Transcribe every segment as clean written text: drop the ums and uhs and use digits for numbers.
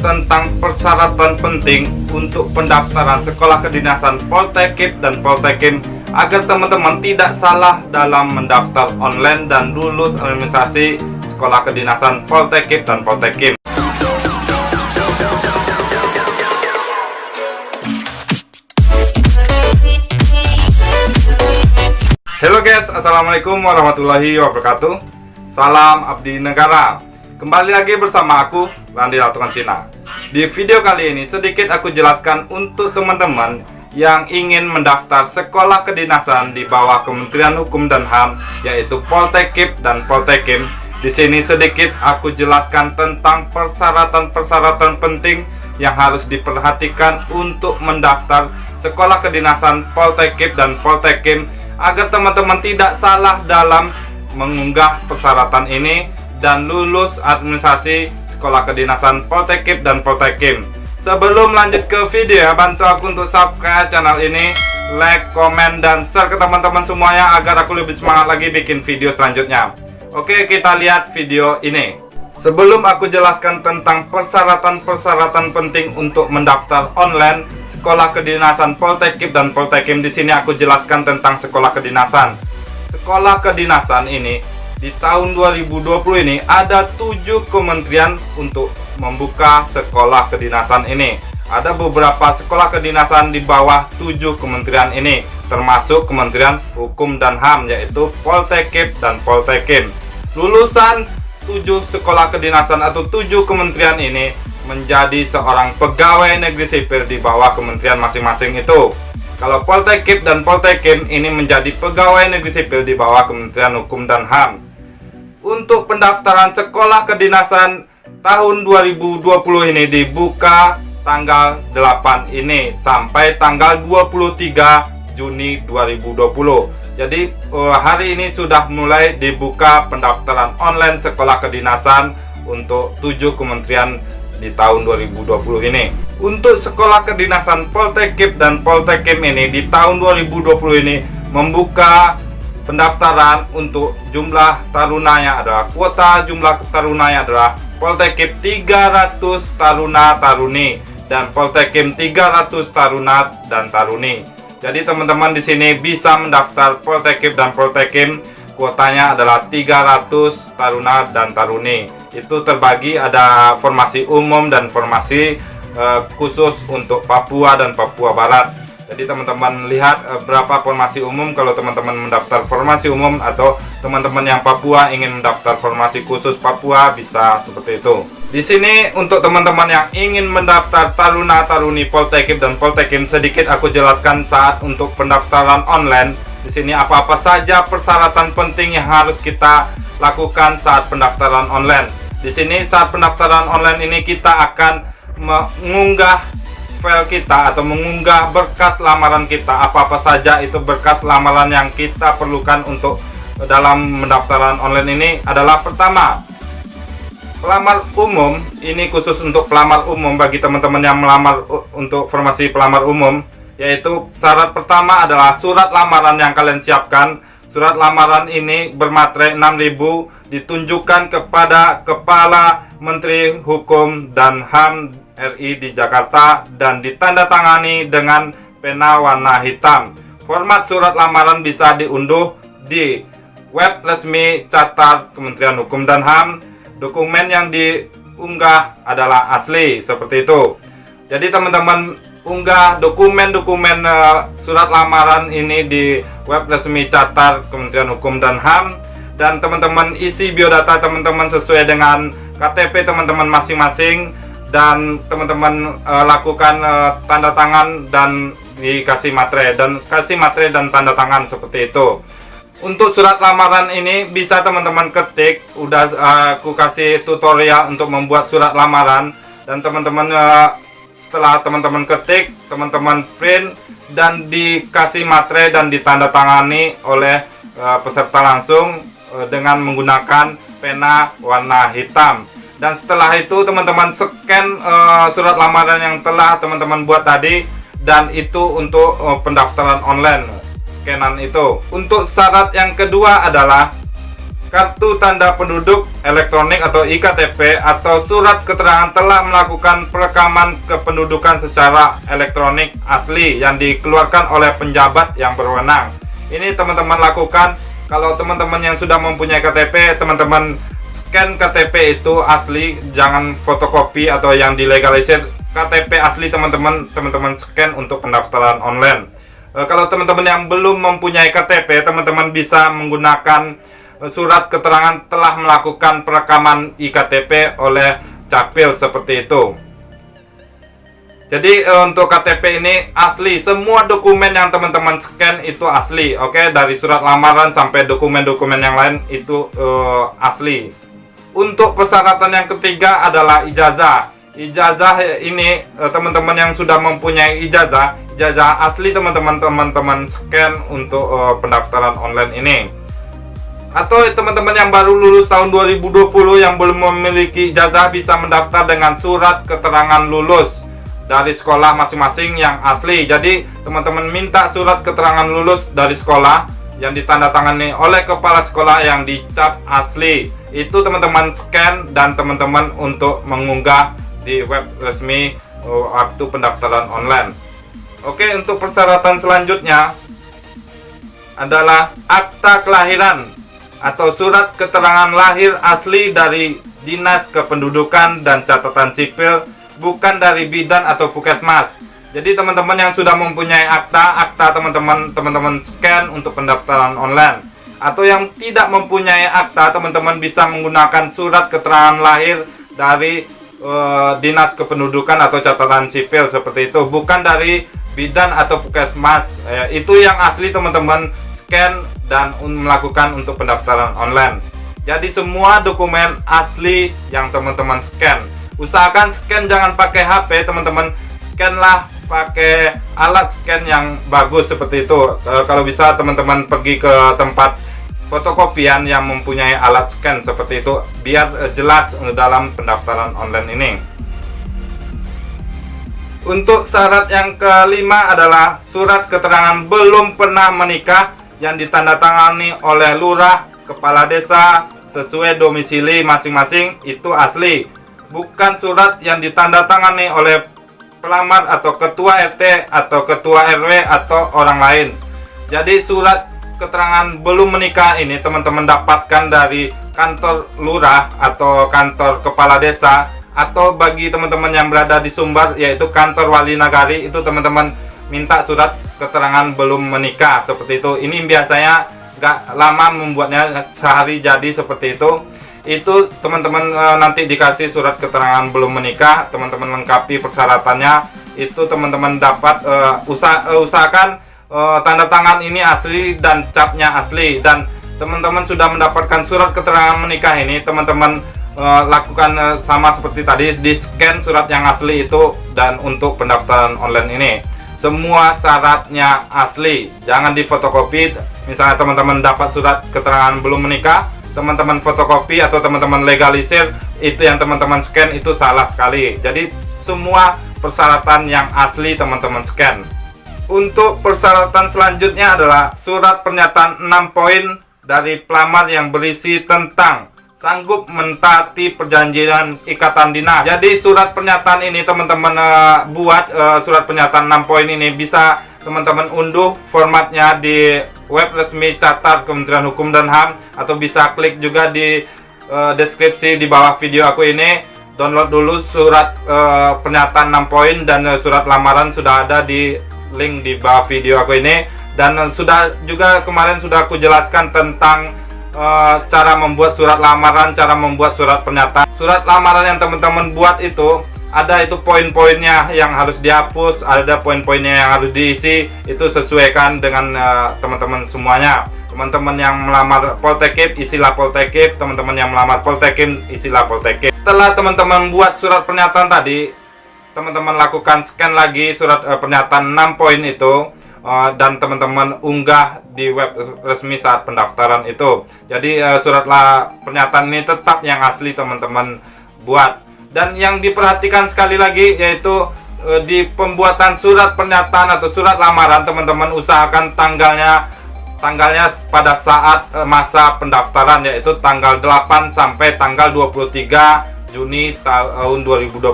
tentang persyaratan penting untuk pendaftaran sekolah kedinasan Poltekip dan Poltekim agar teman-teman tidak salah dalam mendaftar online dan lulus administrasi sekolah kedinasan Poltekip dan Poltekim. Halo guys, assalamualaikum warahmatullahi wabarakatuh. Salam abdi negara. Kembali lagi bersama aku, Randi Latungan Sina. Di video kali ini sedikit aku jelaskan untuk teman-teman yang ingin mendaftar sekolah kedinasan di bawah Kementerian Hukum dan HAM, yaitu Poltekip dan Poltekim. Di sini sedikit aku jelaskan tentang persyaratan-persyaratan penting yang harus diperhatikan untuk mendaftar sekolah kedinasan Poltekip dan Poltekim agar teman-teman tidak salah dalam mengunggah persyaratan ini dan lulus administrasi sekolah kedinasan Poltekip dan Poltekim. Sebelum lanjut ke video, bantu aku untuk subscribe channel ini, like, komen, dan share ke teman-teman semuanya agar aku lebih semangat lagi bikin video selanjutnya. Oke, kita lihat video ini. Sebelum aku jelaskan tentang persyaratan-persyaratan penting untuk mendaftar online sekolah kedinasan Poltekip dan Poltekim, di sini aku jelaskan tentang sekolah kedinasan. Sekolah kedinasan ini di tahun 2020 ini ada 7 kementerian untuk membuka sekolah kedinasan ini. Ada beberapa sekolah kedinasan di bawah 7 kementerian ini, termasuk Kementerian Hukum dan HAM, yaitu Poltekip dan Poltekim. Lulusan 7 sekolah kedinasan atau 7 kementerian ini menjadi seorang pegawai negeri sipil di bawah kementerian masing-masing itu. Kalau Poltekip dan Poltekim ini menjadi pegawai negeri sipil di bawah Kementerian Hukum dan HAM. Untuk pendaftaran sekolah kedinasan tahun 2020 ini dibuka tanggal 8 ini sampai tanggal 23 Juni 2020. Jadi hari ini sudah mulai dibuka pendaftaran online sekolah kedinasan untuk 7 kementerian di tahun 2020 ini. Untuk sekolah kedinasan Poltekip dan Poltekim ini di tahun 2020 ini membuka pendaftaran untuk jumlah tarunanya adalah kuota jumlah tarunanya adalah Poltekip 300 taruna taruni dan Poltekim 300 taruna dan taruni. Jadi teman-teman di sini bisa mendaftar Poltekip dan Poltekim, kuotanya adalah 300 taruna dan taruni. Itu terbagi ada formasi umum dan formasi khusus untuk Papua dan Papua Barat. Jadi teman-teman lihat berapa formasi umum kalau teman-teman mendaftar formasi umum, atau teman-teman yang Papua ingin mendaftar formasi khusus Papua bisa seperti itu. Di sini untuk teman-teman yang ingin mendaftar taruna taruni Poltekip dan Poltekim, sedikit aku jelaskan saat untuk pendaftaran online. Di sini apa-apa saja persyaratan penting yang harus kita lakukan saat pendaftaran online. Di sini saat pendaftaran online ini kita akan mengunggah file kita atau mengunggah berkas lamaran kita. Apa-apa saja itu berkas lamaran yang kita perlukan untuk dalam pendaftaran online ini adalah pertama, pelamar umum. Ini khusus untuk pelamar umum bagi teman-teman yang melamar untuk formasi pelamar umum, yaitu syarat pertama adalah surat lamaran yang kalian siapkan. Surat lamaran ini bermaterai 6.000, ditunjukkan kepada Kepala Menteri Hukum dan HAM RI di Jakarta dan ditandatangani dengan pena warna hitam. Format surat lamaran bisa diunduh di web resmi Catat Kementerian Hukum dan HAM. Dokumen yang diunggah adalah asli, seperti itu. Jadi teman-teman unggah dokumen-dokumen surat lamaran ini di web resmi Catat Kementerian Hukum dan HAM, dan teman-teman isi biodata teman-teman sesuai dengan KTP teman-teman masing-masing, dan teman-teman lakukan tanda tangan dan dikasih materai dan tanda tangan seperti itu. Untuk surat lamaran ini bisa teman-teman ketik, udah aku kasih tutorial untuk membuat surat lamaran, dan teman-teman setelah teman-teman ketik, teman-teman print dan dikasih materai dan ditandatangani oleh peserta langsung dengan menggunakan pena warna hitam. Dan setelah itu teman-teman scan surat lamaran yang telah teman-teman buat tadi, dan itu untuk pendaftaran online, scanan itu. Untuk syarat yang kedua adalah kartu tanda penduduk elektronik atau IKTP, atau surat keterangan telah melakukan perekaman kependudukan secara elektronik asli yang dikeluarkan oleh penjabat yang berwenang. Ini teman-teman lakukan kalau teman-teman yang sudah mempunyai KTP, teman-teman scan KTP itu asli, jangan fotokopi atau yang dilegalisir. KTP asli teman-teman scan untuk pendaftaran online. Kalau teman-teman yang belum mempunyai KTP, teman-teman bisa menggunakan surat keterangan telah melakukan perekaman IKTP oleh Capil seperti itu. Jadi untuk KTP ini asli, semua dokumen yang teman-teman scan itu asli, oke? Dari surat lamaran sampai dokumen-dokumen yang lain itu asli. Untuk persyaratan yang ketiga adalah ijazah. Ijazah ini teman-teman yang sudah mempunyai ijazah asli teman-teman scan untuk pendaftaran online ini. Atau teman-teman yang baru lulus tahun 2020 yang belum memiliki ijazah bisa mendaftar dengan surat keterangan lulus dari sekolah masing-masing yang asli. Jadi teman-teman minta surat keterangan lulus dari sekolah yang ditandatangani oleh kepala sekolah yang dicap asli. Itu teman-teman scan dan teman-teman untuk mengunggah di web resmi waktu pendaftaran online. Oke, untuk persyaratan selanjutnya adalah akta kelahiran atau surat keterangan lahir asli dari Dinas Kependudukan dan Catatan Sipil, bukan dari bidan atau puskesmas. Jadi teman-teman yang sudah mempunyai akta teman-teman scan untuk pendaftaran online. Atau yang tidak mempunyai akta, teman-teman bisa menggunakan surat keterangan lahir dari Dinas Kependudukan atau Catatan Sipil seperti itu, bukan dari bidan atau puskesmas. Itu yang asli teman-teman scan dan melakukan untuk pendaftaran online. Jadi semua dokumen asli yang teman-teman scan. Usahakan scan jangan pakai HP, teman-teman scanlah pakai alat scan yang bagus seperti itu. Kalau bisa teman-teman pergi ke tempat fotokopian yang mempunyai alat scan seperti itu, biar jelas dalam pendaftaran online ini. Untuk syarat yang kelima adalah surat keterangan belum pernah menikah yang ditandatangani oleh lurah, kepala desa sesuai domisili masing-masing, itu asli. Bukan surat yang ditandatangani oleh pelamar atau ketua RT atau ketua RW atau orang lain. Jadi surat keterangan belum menikah ini teman-teman dapatkan dari kantor lurah atau kantor kepala desa, atau bagi teman-teman yang berada di Sumbar yaitu kantor wali nagari, itu teman-teman minta surat keterangan belum menikah seperti itu. Ini biasanya gak lama membuatnya, sehari jadi seperti itu. Itu teman-teman nanti dikasih surat keterangan belum menikah, teman-teman lengkapi persyaratannya, itu teman-teman dapat usahakan tanda tangan ini asli dan capnya asli. Dan teman-teman sudah mendapatkan surat keterangan menikah ini, teman-teman lakukan sama seperti tadi, di scan surat yang asli itu. Dan untuk pendaftaran online ini semua syaratnya asli, jangan difotokopi. Misalnya teman-teman dapat surat keterangan belum menikah, teman-teman fotokopi atau teman-teman legalisir, itu yang teman-teman scan itu salah sekali. Jadi semua persyaratan yang asli teman-teman scan. Untuk persyaratan selanjutnya adalah surat pernyataan 6 poin dari pelamar yang berisi tentang sanggup mentaati perjanjian ikatan dinas. Jadi surat pernyataan ini teman-teman buat surat pernyataan 6 poin ini bisa teman-teman unduh formatnya di web resmi Catar Kementerian Hukum dan HAM, atau bisa klik juga di deskripsi di bawah video aku ini. Download dulu surat pernyataan 6 poin dan surat lamaran sudah ada di link di bawah video aku ini. Dan sudah juga kemarin sudah aku jelaskan tentang cara membuat surat lamaran, cara membuat surat pernyataan. Surat lamaran yang teman-teman buat itu ada itu poin-poinnya yang harus dihapus, ada poin-poinnya yang harus diisi. Itu sesuaikan dengan teman-teman semuanya. Teman-teman yang melamar Poltekkip, isilah Poltekkip. Teman-teman yang melamar Poltekkip, isilah Poltekkip. Setelah teman-teman buat surat pernyataan tadi, teman-teman lakukan scan lagi surat pernyataan 6 poin itu, dan teman-teman unggah di web resmi saat pendaftaran itu. Jadi surat pernyataan ini tetap yang asli teman-teman buat. Dan yang diperhatikan sekali lagi yaitu di pembuatan surat pernyataan atau surat lamaran, teman-teman usahakan tanggalnya tanggalnya pada saat masa pendaftaran, yaitu tanggal 8 sampai tanggal 23 Juni tahun 2020.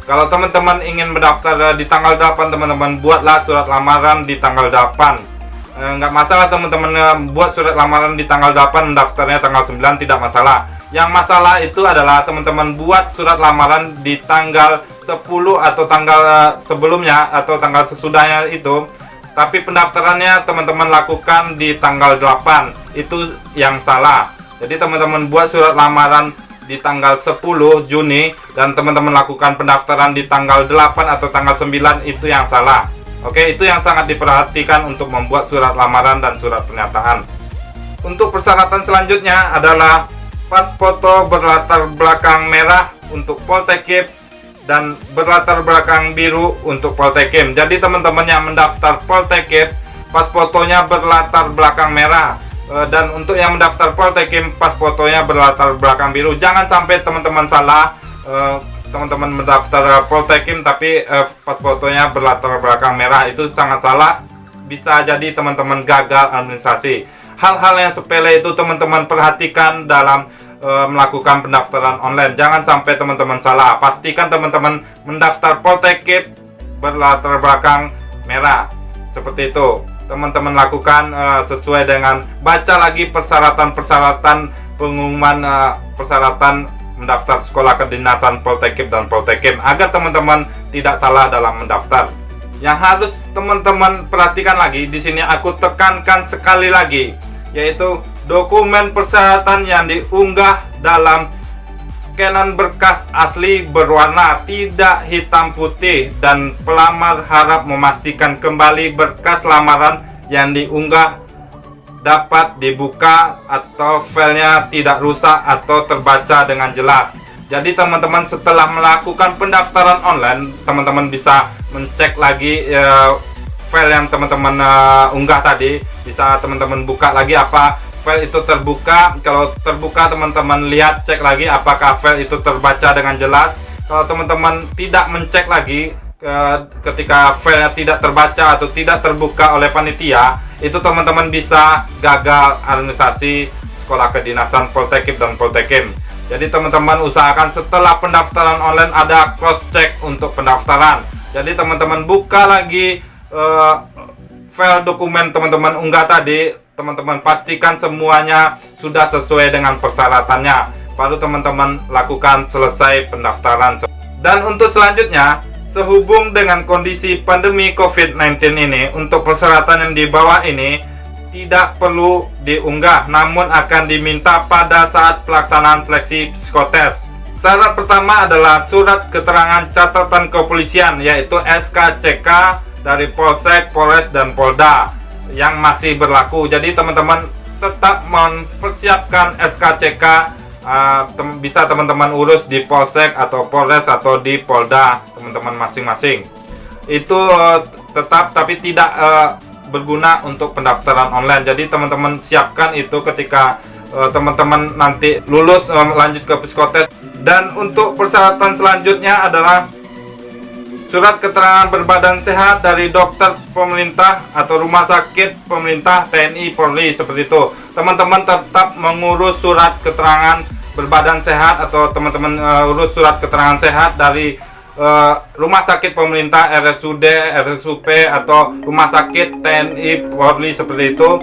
Kalau teman-teman ingin mendaftar di tanggal 8, teman-teman buatlah surat lamaran di tanggal 8. Nggak masalah teman-teman buat surat lamaran di tanggal 8, mendaftarnya tanggal 9, tidak masalah. Yang masalah itu adalah teman-teman buat surat lamaran di tanggal 10 atau tanggal sebelumnya atau tanggal sesudahnya itu, tapi pendaftarannya teman-teman lakukan di tanggal 8. Itu yang salah. Jadi teman-teman buat surat lamaran di tanggal 10 Juni dan teman-teman lakukan pendaftaran di tanggal 8 atau tanggal 9, itu yang salah. Oke, itu yang sangat diperhatikan untuk membuat surat lamaran dan surat pernyataan. Untuk persyaratan selanjutnya adalah pas foto berlatar belakang merah untuk Poltekkip dan berlatar belakang biru untuk Poltekkip. Jadi teman-teman yang mendaftar Poltekkip, pas fotonya berlatar belakang merah, dan untuk yang mendaftar Poltekkip pas fotonya berlatar belakang biru. Jangan sampai teman-teman salah, teman-teman mendaftar Poltekkip tapi pas fotonya berlatar belakang merah, itu sangat salah. Bisa jadi teman-teman gagal administrasi. Hal-hal yang sepele itu teman-teman perhatikan dalam melakukan pendaftaran online. Jangan sampai teman-teman salah. Pastikan teman-teman mendaftar Poltekkip berlatar belakang merah. Seperti itu. Teman-teman lakukan sesuai dengan baca lagi persyaratan pengumuman persyaratan mendaftar sekolah kedinasan Poltekkip dan Poltekkip agar teman-teman tidak salah dalam mendaftar. Yang harus teman-teman perhatikan lagi di sini, aku tekankan sekali lagi, yaitu dokumen persyaratan yang diunggah dalam scanan berkas asli berwarna, tidak hitam putih, dan pelamar harap memastikan kembali berkas lamaran yang diunggah dapat dibuka atau filenya tidak rusak atau terbaca dengan jelas. Jadi teman-teman setelah melakukan pendaftaran online, teman-teman bisa mencek lagi file yang teman-teman unggah tadi. Bisa teman-teman buka lagi apa file itu terbuka. Kalau terbuka, teman-teman lihat, cek lagi apakah file itu terbaca dengan jelas. Kalau teman-teman tidak mencek lagi, ketika filenya tidak terbaca atau tidak terbuka oleh panitia, itu teman-teman bisa gagal administrasi sekolah kedinasan Poltekkip dan Poltekkip. Jadi teman-teman usahakan setelah pendaftaran online ada cross check untuk pendaftaran. Jadi teman-teman buka lagi file dokumen teman-teman unggah tadi, teman-teman pastikan semuanya sudah sesuai dengan persyaratannya, baru teman-teman lakukan selesai pendaftaran. Dan untuk selanjutnya, sehubung dengan kondisi pandemi COVID-19 ini, untuk persyaratan yang di bawah ini tidak perlu diunggah, namun akan diminta pada saat pelaksanaan seleksi psikotes. Syarat pertama adalah surat keterangan catatan kepolisian, yaitu SKCK dari Polsek, Polres, dan Polda yang masih berlaku. Jadi teman-teman tetap mempersiapkan SKCK, bisa teman-teman urus di Polsek atau Polres atau di Polda teman-teman masing-masing. Itu tetap, tapi tidak berguna untuk pendaftaran online. Jadi teman-teman siapkan itu ketika teman-teman nanti lulus lanjut ke psikotes. Dan untuk persyaratan selanjutnya adalah surat keterangan berbadan sehat dari dokter pemerintah atau rumah sakit pemerintah, TNI, Polri, seperti itu. Teman-teman tetap mengurus surat keterangan berbadan sehat atau teman-teman urus surat keterangan sehat dari rumah sakit pemerintah, RSUD, RSUP, atau rumah sakit TNI, Polri, seperti itu.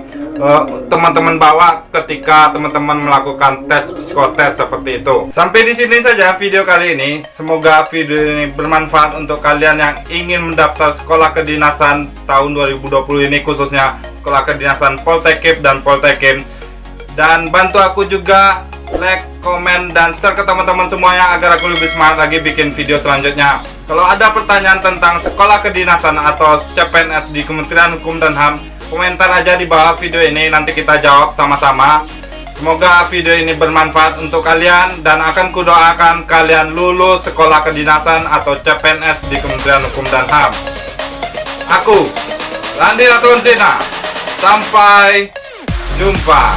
Teman-teman bawa ketika teman-teman melakukan tes psikotes, seperti itu. Sampai di sini saja video kali ini. Semoga video ini bermanfaat untuk kalian yang ingin mendaftar sekolah kedinasan tahun 2020 ini, khususnya sekolah kedinasan Poltekkip dan Poltekkip. Dan bantu aku juga like, komen, dan share ke teman-teman semuanya agar aku lebih semangat lagi bikin video selanjutnya. Kalau ada pertanyaan tentang sekolah kedinasan atau CPNS di Kementerian Hukum dan HAM, komentar aja di bawah video ini, nanti kita jawab sama-sama. Semoga video ini bermanfaat untuk kalian dan akan kudoakan kalian lulus sekolah kedinasan atau CPNS di Kementerian Hukum dan HAM. Aku, Randy Ratuan Sina. Sampai jumpa.